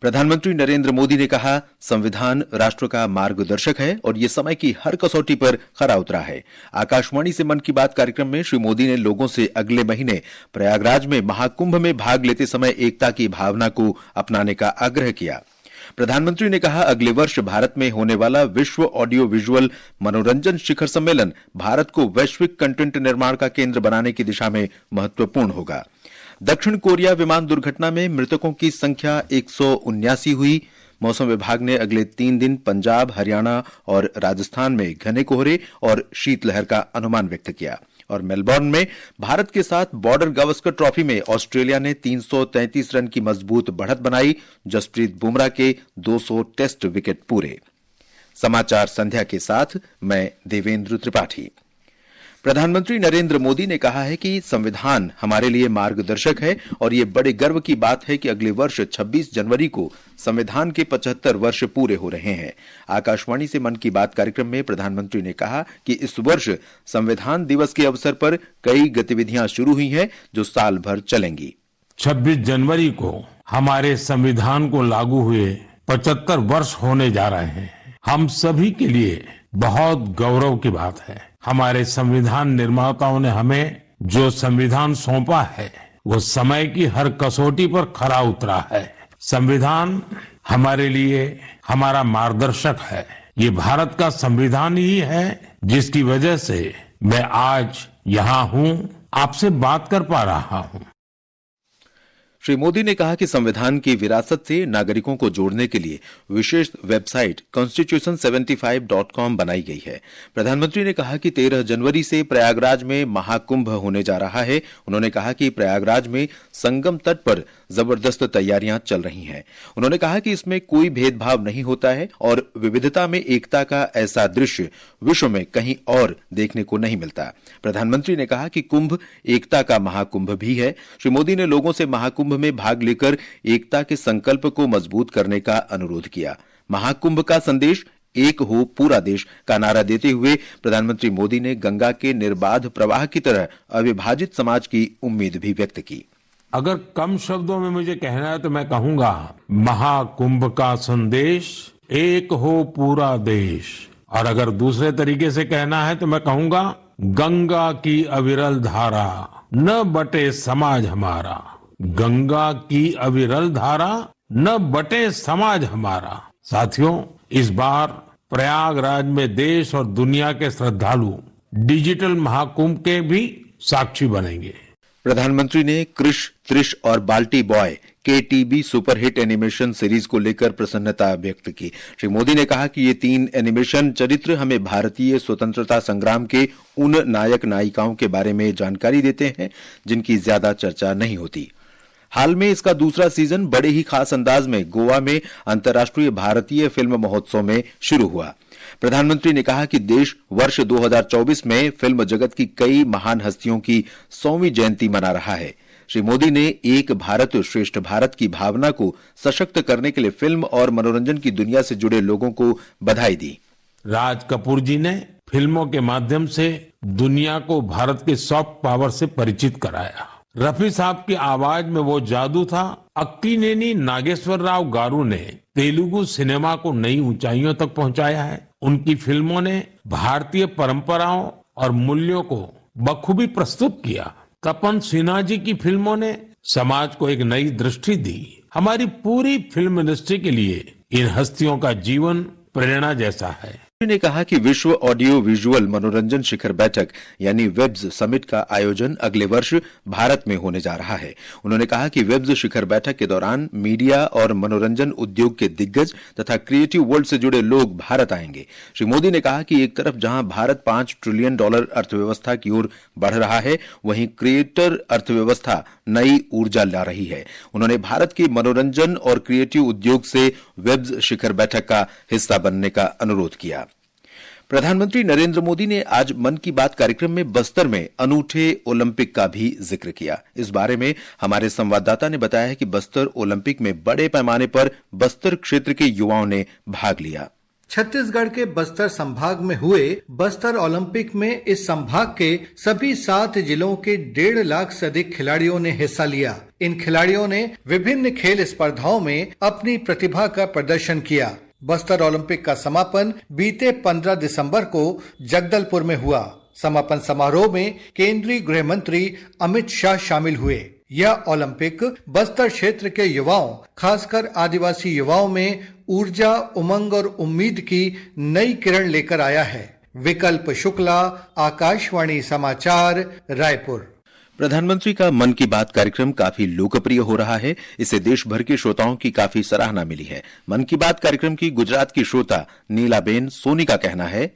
प्रधानमंत्री नरेंद्र मोदी ने कहा, संविधान राष्ट्र का मार्गदर्शक है और ये समय की हर कसौटी पर खरा उतरा है। आकाशवाणी से मन की बात कार्यक्रम में श्री मोदी ने लोगों से अगले महीने प्रयागराज में महाकुंभ में भाग लेते समय एकता की भावना को अपनाने का आग्रह किया। प्रधानमंत्री ने कहा, अगले वर्ष भारत में होने वाला विश्व ऑडियो विजुअल मनोरंजन शिखर सम्मेलन भारत को वैश्विक कंटेंट निर्माण का केंद्र बनाने की दिशा में महत्वपूर्ण होगा। दक्षिण कोरिया विमान दुर्घटना में मृतकों की संख्या 179 हुई। मौसम विभाग ने अगले 3 दिन पंजाब, हरियाणा और राजस्थान में घने कोहरे और शीतलहर का अनुमान व्यक्त किया। और मेलबोर्न में भारत के साथ बॉर्डर गावस्कर ट्रॉफी में ऑस्ट्रेलिया ने 333 रन की मजबूत बढ़त बनाई। जसप्रीत बुमराह के 200 टेस्ट विकेट पूरे। समाचार संध्या के साथ मैं देवेंद्र त्रिपाठी। प्रधानमंत्री नरेंद्र मोदी ने कहा है कि संविधान हमारे लिए मार्गदर्शक है और ये बड़े गर्व की बात है कि अगले वर्ष 26 जनवरी को संविधान के 75 वर्ष पूरे हो रहे हैं। आकाशवाणी से मन की बात कार्यक्रम में प्रधानमंत्री ने कहा कि इस वर्ष संविधान दिवस के अवसर पर कई गतिविधियां शुरू हुई हैं जो साल भर चलेंगी। 26 जनवरी को हमारे संविधान को लागू हुए 75 वर्ष होने जा रहे हैं। हम सभी के लिए बहुत गौरव की बात है। हमारे संविधान निर्माताओं ने हमें जो संविधान सौंपा है वो समय की हर कसौटी पर खरा उतरा है। संविधान हमारे लिए हमारा मार्गदर्शक है। ये भारत का संविधान ही है जिसकी वजह से मैं आज यहाँ हूँ, आपसे बात कर पा रहा हूँ। श्री मोदी ने कहा कि संविधान की विरासत से नागरिकों को जोड़ने के लिए विशेष वेबसाइट constitution75.com बनाई गई है। प्रधानमंत्री ने कहा कि 13 जनवरी से प्रयागराज में महाकुंभ होने जा रहा है। उन्होंने कहा कि प्रयागराज में संगम तट पर जबरदस्त तैयारियां चल रही हैं। उन्होंने कहा कि इसमें कोई भेदभाव नहीं होता है और विविधता में एकता का ऐसा दृश्य विश्व में कहीं और देखने को नहीं मिलता। प्रधानमंत्री ने कहा कि कुंभ एकता का महाकुंभ भी है। श्री मोदी ने लोगों से महाकुंभ में भाग लेकर एकता के संकल्प को मजबूत करने का अनुरोध किया। महाकुंभ का संदेश एक हो पूरा देश का नारा देते हुए प्रधानमंत्री मोदी ने गंगा के निर्बाध प्रवाह की तरह अविभाजित समाज की उम्मीद भी व्यक्त की। अगर कम शब्दों में मुझे कहना है तो मैं कहूंगा, महाकुंभ का संदेश एक हो पूरा देश। और अगर दूसरे तरीके से कहना है तो मैं कहूंगा, गंगा की अविरल धारा न बटे समाज हमारा। गंगा की अविरल धारा न बटे समाज हमारा। साथियों, इस बार प्रयागराज में देश और दुनिया के श्रद्धालु डिजिटल महाकुंभ के भी साक्षी बनेंगे। प्रधानमंत्री ने कृष, त्रिश और बाल्टी boy KTB superhit animation series को लेकर प्रसन्नता व्यक्त की। श्री मोदी ने कहा कि ये 3 एनिमेशन चरित्र हमें भारतीय स्वतंत्रता संग्राम के उन नायक नायिकाओं के बारे में जानकारी देते हैं जिनकी ज्यादा चर्चा नहीं होती। हाल में इसका दूसरा सीजन बड़े ही खास अंदाज में गोवा में अंतर्राष्ट्रीय भारतीय फिल्म महोत्सव में शुरू हुआ। प्रधानमंत्री ने कहा कि देश वर्ष 2024 में फिल्म जगत की कई महान हस्तियों की 100वीं जयंती मना रहा है। श्री मोदी ने एक भारत श्रेष्ठ भारत की भावना को सशक्त करने के लिए फिल्म और मनोरंजन की दुनिया से जुड़े लोगों को बधाई दी। राज कपूर जी ने फिल्मों के माध्यम से दुनिया को भारत के सॉफ्ट पावर से परिचित कराया। रफी साहब की आवाज में वो जादू था। अक्कीनेनी नागेश्वर राव गारू ने तेलुगु सिनेमा को नई ऊंचाइयों तक पहुंचाया है। उनकी फिल्मों ने भारतीय परंपराओं और मूल्यों को बखूबी प्रस्तुत किया। तपन सिन्हा जी की फिल्मों ने समाज को एक नई दृष्टि दी। हमारी पूरी फिल्म इंडस्ट्री के लिए इन हस्तियों का जीवन प्रेरणा जैसा है। ने कहा कि विश्व ऑडियो विजुअल मनोरंजन शिखर बैठक यानी वेब्स समिट का आयोजन अगले वर्ष भारत में होने जा रहा है। उन्होंने कहा कि वेब्स शिखर बैठक के दौरान मीडिया और मनोरंजन उद्योग के दिग्गज तथा क्रिएटिव वर्ल्ड से जुड़े लोग भारत आएंगे। श्री मोदी ने कहा कि एक तरफ जहां भारत $5 ट्रिलियन अर्थव्यवस्था की ओर बढ़ रहा है, वहीं क्रिएटर अर्थव्यवस्था नई ऊर्जा ला रही है। उन्होंने भारत के मनोरंजन और क्रिएटिव उद्योग से वेब्स शिखर बैठक का हिस्सा बनने का अनुरोध किया। प्रधानमंत्री नरेंद्र मोदी ने आज मन की बात कार्यक्रम में बस्तर में अनूठे ओलंपिक का भी जिक्र किया। इस बारे में हमारे संवाददाता ने बताया है कि बस्तर ओलंपिक में बड़े पैमाने पर बस्तर क्षेत्र के युवाओं ने भाग लिया। छत्तीसगढ़ के बस्तर संभाग में हुए बस्तर ओलंपिक में इस संभाग के सभी 7 जिलों के 1.5 लाख से अधिक खिलाड़ियों ने हिस्सा लिया। इन खिलाड़ियों ने विभिन्न खेल स्पर्धाओं में अपनी प्रतिभा का प्रदर्शन किया। बस्तर ओलंपिक का समापन बीते 15 दिसंबर को जगदलपुर में हुआ। समापन समारोह में केंद्रीय गृह मंत्री अमित शाह शामिल हुए। यह ओलंपिक बस्तर क्षेत्र के युवाओं, खासकर आदिवासी युवाओं में ऊर्जा, उमंग और उम्मीद की नई किरण लेकर आया है। विकल्प शुक्ला, आकाशवाणी समाचार, रायपुर। प्रधानमंत्री का मन की बात कार्यक्रम काफी लोकप्रिय हो रहा है। इसे देश भर के श्रोताओं की काफी सराहना मिली है। मन की बात कार्यक्रम की गुजरात की श्रोता नीलाबेन सोनी का कहना है,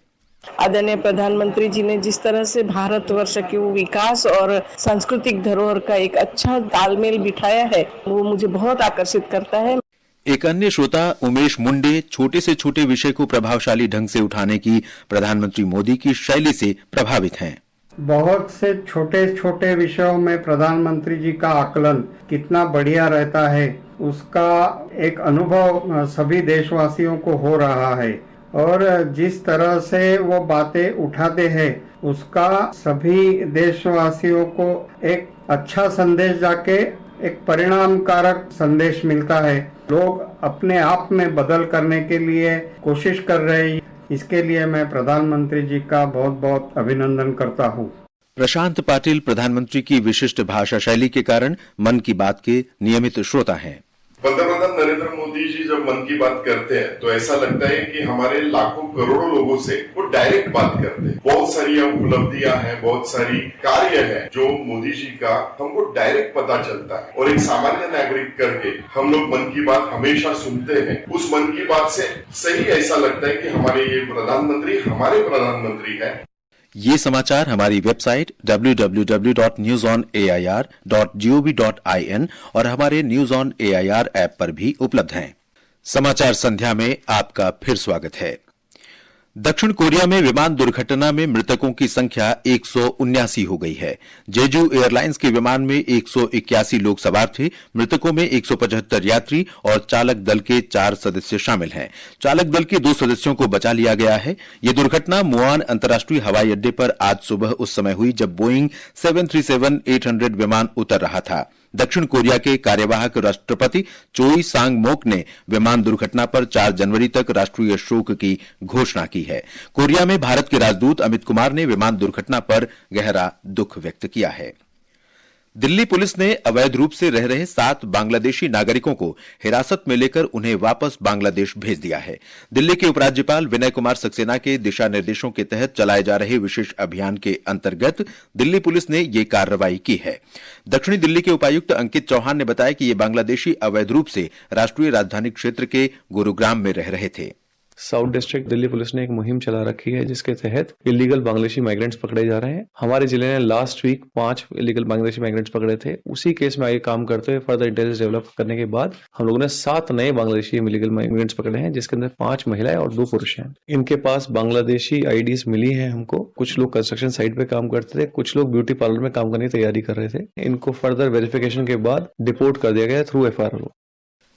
आदरणीय प्रधानमंत्री जी ने जिस तरह से भारतवर्ष के विकास और सांस्कृतिक धरोहर का एक अच्छा तालमेल बिठाया है, वो मुझे बहुत आकर्षित करता है। एक अन्य श्रोता उमेश मुंडे छोटे से छोटे विषय को प्रभावशाली ढंग से उठाने की प्रधानमंत्री मोदी की शैली से प्रभावित हैं। बहुत से छोटे छोटे विषयों में प्रधानमंत्री जी का आकलन कितना बढ़िया रहता है, उसका एक अनुभव सभी देशवासियों को हो रहा है और जिस तरह से वो बातें उठाते हैं उसका सभी देशवासियों को एक अच्छा संदेश जाके एक परिणामकारक संदेश मिलता है। लोग अपने आप में बदल करने के लिए कोशिश कर रहे हैं। इसके लिए मैं प्रधानमंत्री जी का बहुत बहुत अभिनंदन करता हूँ। प्रशांत पाटिल प्रधानमंत्री की विशिष्ट भाषा शैली के कारण मन की बात के नियमित श्रोता हैं। पंतप्रधान नरेंद्र मोदी जी जब मन की बात करते हैं तो ऐसा लगता है कि हमारे लाखों करोड़ों लोगों से वो डायरेक्ट बात करते हैं। बहुत सारी उपलब्धियां हैं, बहुत सारी कार्य है जो मोदी जी का हमको डायरेक्ट पता चलता है और एक सामान्य नागरिक करके हम लोग मन की बात हमेशा सुनते हैं। उस मन की बात से सही ऐसा लगता है कि हमारे ये प्रधानमंत्री है। ये समाचार हमारी वेबसाइट www.newsonair.gov.in और हमारे न्यूज ऑन एआईआर ऐप पर भी उपलब्ध हैं। समाचार संध्या में आपका फिर स्वागत है। दक्षिण कोरिया में विमान दुर्घटना में मृतकों की संख्या 179 हो गई है। जेजू एयरलाइंस के विमान में 181 लोग सवार थे। मृतकों में 175 यात्री और चालक दल के 4 सदस्य शामिल हैं। चालक दल के 2 सदस्यों को बचा लिया गया है। यह दुर्घटना मुआन अंतर्राष्ट्रीय हवाई अड्डे पर आज सुबह उस समय हुई जब बोइंग 737-800 विमान उतर रहा था। दक्षिण कोरिया के कार्यवाहक राष्ट्रपति चोई सांग मोक ने विमान दुर्घटना पर 4 जनवरी तक राष्ट्रीय शोक की घोषणा की है। कोरिया में भारत के राजदूत अमित कुमार ने विमान दुर्घटना पर गहरा दुख व्यक्त किया है। दिल्ली पुलिस ने अवैध रूप से रह रहे 7 बांग्लादेशी नागरिकों को हिरासत में लेकर उन्हें वापस बांग्लादेश भेज दिया है। दिल्ली के उपराज्यपाल विनय कुमार सक्सेना के दिशा निर्देशों के तहत चलाए जा रहे विशेष अभियान के अंतर्गत दिल्ली पुलिस ने ये कार्रवाई की है। दक्षिणी दिल्ली के उपायुक्त अंकित चौहान ने बताया कि ये बांग्लादेशी अवैध रूप से राष्ट्रीय राजधानी क्षेत्र के गुरुग्राम में रह रहे थे। साउथ डिस्ट्रिक्ट दिल्ली पुलिस ने एक मुहिम चला रखी है जिसके तहत इलीगल बांग्लादेशी माइग्रेंट्स पकड़े जा रहे हैं। हमारे जिले ने last week 5 illegal Bangladeshi migrants पकड़े थे। उसी केस में आगे काम करते हुए फर्दर इंटेलिजेंस डेवलप करने के बाद हम लोगों ने 7 नए बांग्लादेशी इलीगल माइग्रेंट्स पकड़े हैं, जिसके अंदर 5 महिलाएं और 2 पुरुष हैं। इनके पास बांग्लादेशी आईडीज मिली है हमको। कुछ लोग कंस्ट्रक्शन साइट पे काम करते थे, कुछ लोग ब्यूटी पार्लर में काम करने की तैयारी कर रहे थे। इनको फर्दर वेरिफिकेशन के बाद डिपोर्ट कर दिया गया थ्रू FIR।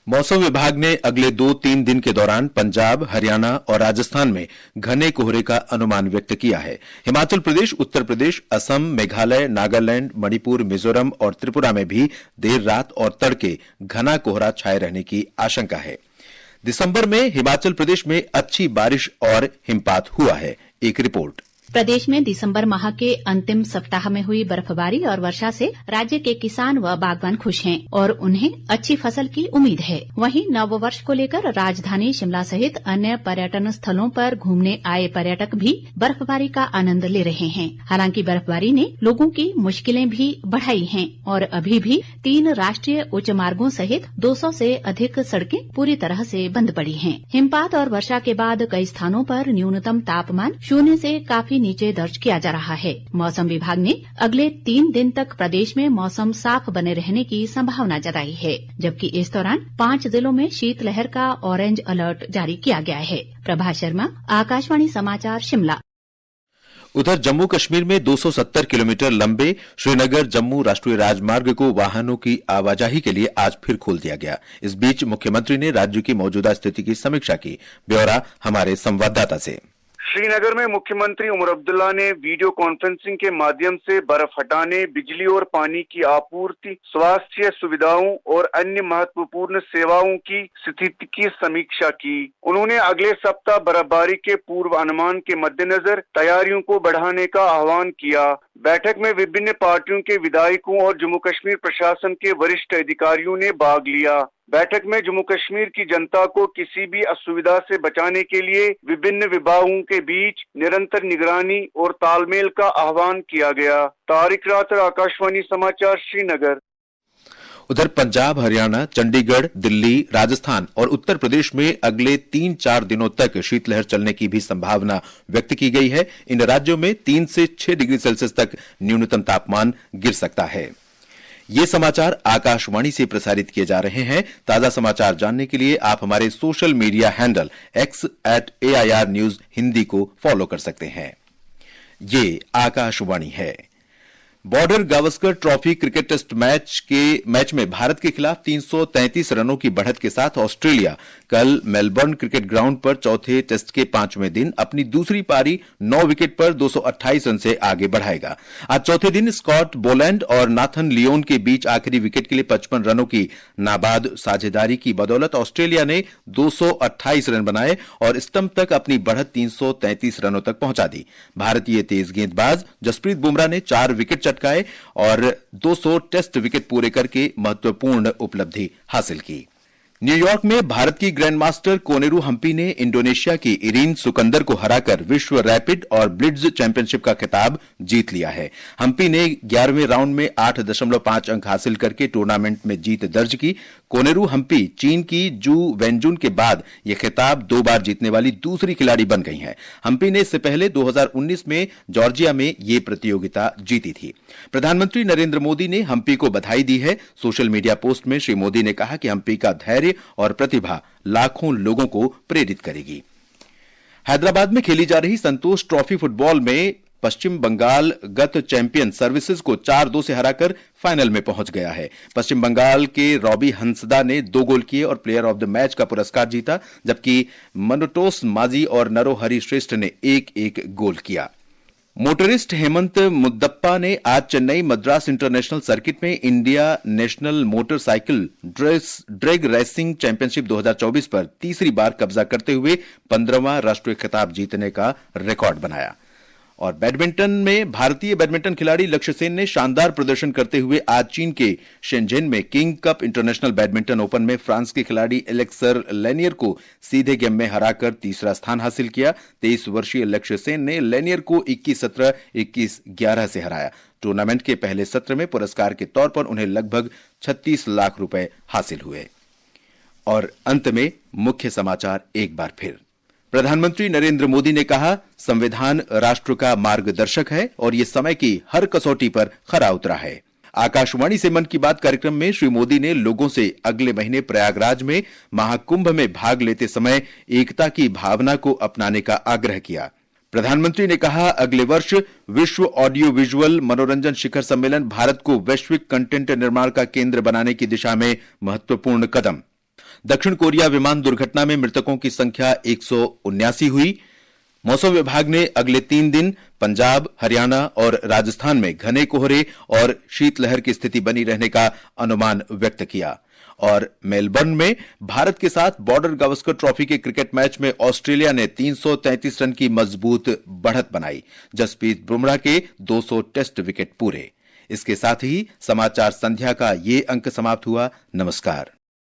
मौसम विभाग ने अगले 2-3 दिन के दौरान पंजाब, हरियाणा और राजस्थान में घने कोहरे का अनुमान व्यक्त किया है। हिमाचल प्रदेश, उत्तर प्रदेश, असम, मेघालय, नागालैंड, मणिपुर, मिजोरम और त्रिपुरा में भी देर रात और तड़के घना कोहरा छाए रहने की आशंका है। दिसंबर में हिमाचल प्रदेश में अच्छी बारिश और हिमपात हुआ है। एक रिपोर्ट। प्रदेश में दिसंबर माह के अंतिम सप्ताह में हुई बर्फबारी और वर्षा से राज्य के किसान व बागवान खुश हैं और उन्हें अच्छी फसल की उम्मीद है। वहीं नव वर्ष को लेकर राजधानी शिमला सहित अन्य पर्यटन स्थलों पर घूमने आए पर्यटक भी बर्फबारी का आनंद ले रहे हैं। हालांकि बर्फबारी ने लोगों की मुश्किलें भी बढ़ाई हैं और अभी भी 3 राष्ट्रीय उच्च मार्गों सहित 200 से अधिक सड़कें पूरी तरह से बंद पड़ी हैं। हिमपात और वर्षा के बाद कई स्थानों पर न्यूनतम तापमान 0 से काफी नीचे दर्ज किया जा रहा है। मौसम विभाग ने अगले 3 दिन तक प्रदेश में मौसम साफ बने रहने की संभावना जताई है, जबकि इस दौरान 5 जिलों में शीतलहर का ऑरेंज अलर्ट जारी किया गया है। प्रभा शर्मा, आकाशवाणी समाचार, शिमला। उधर जम्मू कश्मीर में 270 किलोमीटर लंबे श्रीनगर जम्मू राष्ट्रीय राजमार्ग को वाहनों की आवाजाही के लिए आज फिर खोल दिया गया। इस बीच मुख्यमंत्री ने राज्य की मौजूदा स्थिति की समीक्षा की। ब्यौरा हमारे संवाददाता से। श्रीनगर में मुख्यमंत्री उमर अब्दुल्ला ने वीडियो कॉन्फ्रेंसिंग के माध्यम से बर्फ हटाने, बिजली और पानी की आपूर्ति, स्वास्थ्य सुविधाओं और अन्य महत्वपूर्ण सेवाओं की स्थिति की समीक्षा की। उन्होंने अगले सप्ताह बर्फबारी के पूर्व अनुमान के मद्देनजर तैयारियों को बढ़ाने का आह्वान किया। बैठक में विभिन्न पार्टियों के विधायकों और जम्मू कश्मीर प्रशासन के वरिष्ठ अधिकारियों ने भाग लिया। बैठक में जम्मू कश्मीर की जनता को किसी भी असुविधा से बचाने के लिए विभिन्न विभागों के बीच निरंतर निगरानी और तालमेल का आह्वान किया गया। तारिक रातर, आकाशवाणी समाचार, श्रीनगर। उधर पंजाब, हरियाणा, चंडीगढ़, दिल्ली, राजस्थान और उत्तर प्रदेश में अगले 3-4 दिनों तक शीतलहर चलने की भी संभावना व्यक्त की गई है। इन राज्यों में 3 से 6 डिग्री सेल्सियस तक न्यूनतम तापमान गिर सकता है। ये समाचार आकाशवाणी से प्रसारित किए जा रहे हैं। ताजा समाचार जानने के लिए आप हमारे social media handle x@AIR News Hindi को फॉलो कर सकते हैं। ये आकाशवाणी है। Border Gavaskar trophy cricket test match में भारत के खिलाफ 333 रनों की बढ़त के साथ ऑस्ट्रेलिया कल मेलबर्न क्रिकेट ग्राउंड पर चौथे टेस्ट के 5वें दिन अपनी दूसरी पारी 9 विकेट पर 228 रन से आगे बढ़ाएगा। आज चौथे दिन स्कॉट बोलैंड और नाथन लियोन के बीच आखिरी विकेट के लिए 55 रनों की नाबाद साझेदारी की बदौलत ऑस्ट्रेलिया ने 228 रन बनाए और स्टंप तक अपनी बढ़त 333 रनों तक पहुंचा दी। भारतीय तेज गेंदबाज जसप्रीत बुमराह ने 4 विकेट चटकाए और 200 टेस्ट विकेट पूरे करके महत्वपूर्ण उपलब्धि हासिल की। न्यूयॉर्क में भारत की ग्रैंडमास्टर कोनेरू हम्पी ने इंडोनेशिया की इरीन सुकंदर को हराकर विश्व रैपिड और ब्लिट्ज चैंपियनशिप का खिताब जीत लिया है। हम्पी ने 11वें राउंड में 8.5 अंक हासिल करके टूर्नामेंट में जीत दर्ज की। कोनेरू हम्पी चीन की जू वेंजुन के बाद यह खिताब 2 बार जीतने वाली दूसरी खिलाड़ी बन गई हैं। हम्पी ने इससे पहले 2019 में जॉर्जिया में यह प्रतियोगिता जीती थी। प्रधानमंत्री नरेंद्र मोदी ने हम्पी को बधाई दी है। सोशल मीडिया पोस्ट में श्री मोदी ने कहा कि हम्पी का धैर्य और प्रतिभा लाखों लोगों को प्रेरित करेगी। हैदराबाद में खेली जा रही संतोष ट्रॉफी फुटबॉल में पश्चिम बंगाल गत चैंपियन सर्विसेज को 4-2 से हराकर फाइनल में पहुंच गया है। पश्चिम बंगाल के रॉबी हंसदा ने 2 गोल किए और प्लेयर ऑफ द मैच का पुरस्कार जीता, जबकि मनोटोस माजी और नरोहरी श्रेष्ठ ने 1-1 गोल किया। मोटरिस्ट हेमंत मुद्दप्पा ने आज चेन्नई मद्रास इंटरनेशनल सर्किट में India national motorcycle drag racing championship 2024 पर तीसरी बार कब्जा करते हुए 15वां राष्ट्रीय खिताब जीतने का रिकॉर्ड बनाया। और बैडमिंटन में भारतीय बैडमिंटन खिलाड़ी लक्ष्य सेन ने शानदार प्रदर्शन करते हुए आज चीन के शेंझेन में king cup international badminton open में फ्रांस के खिलाड़ी एलेक्सर लेनियर को सीधे गेम में हराकर तीसरा स्थान हासिल किया। 23 वर्षीय लक्ष्य सेन ने लेनियर को 21-17, 21-11 से हराया। टूर्नामेंट के पहले सत्र में पुरस्कार के तौर पर उन्हें लगभग 36 लाख रुपए हासिल हुए। और अंत में मुख्य समाचार एक बार फिर। प्रधानमंत्री नरेंद्र मोदी ने कहा, संविधान राष्ट्र का मार्गदर्शक है और ये समय की हर कसौटी पर खरा उतरा है। आकाशवाणी से मन की बात कार्यक्रम में श्री मोदी ने लोगों से अगले महीने प्रयागराज में महाकुंभ में भाग लेते समय एकता की भावना को अपनाने का आग्रह किया। प्रधानमंत्री ने कहा, अगले वर्ष विश्व ऑडियो विजुअल मनोरंजन शिखर सम्मेलन भारत को वैश्विक कंटेंट निर्माण का केंद्र बनाने की दिशा में महत्वपूर्ण कदम। दक्षिण कोरिया विमान दुर्घटना में मृतकों की संख्या 179 हुई। मौसम विभाग ने अगले 3 दिन पंजाब, हरियाणा और राजस्थान में घने कोहरे और शीतलहर की स्थिति बनी रहने का अनुमान व्यक्त किया। और मेलबर्न में भारत के साथ बॉर्डर गावस्कर ट्रॉफी के क्रिकेट मैच में ऑस्ट्रेलिया ने 333 रन की मजबूत बढ़त बनाई। जसप्रीत बुमराह के 200 टेस्ट विकेट पूरे। इसके साथ ही समाचार संध्या का ये अंक समाप्त हुआ। नमस्कार।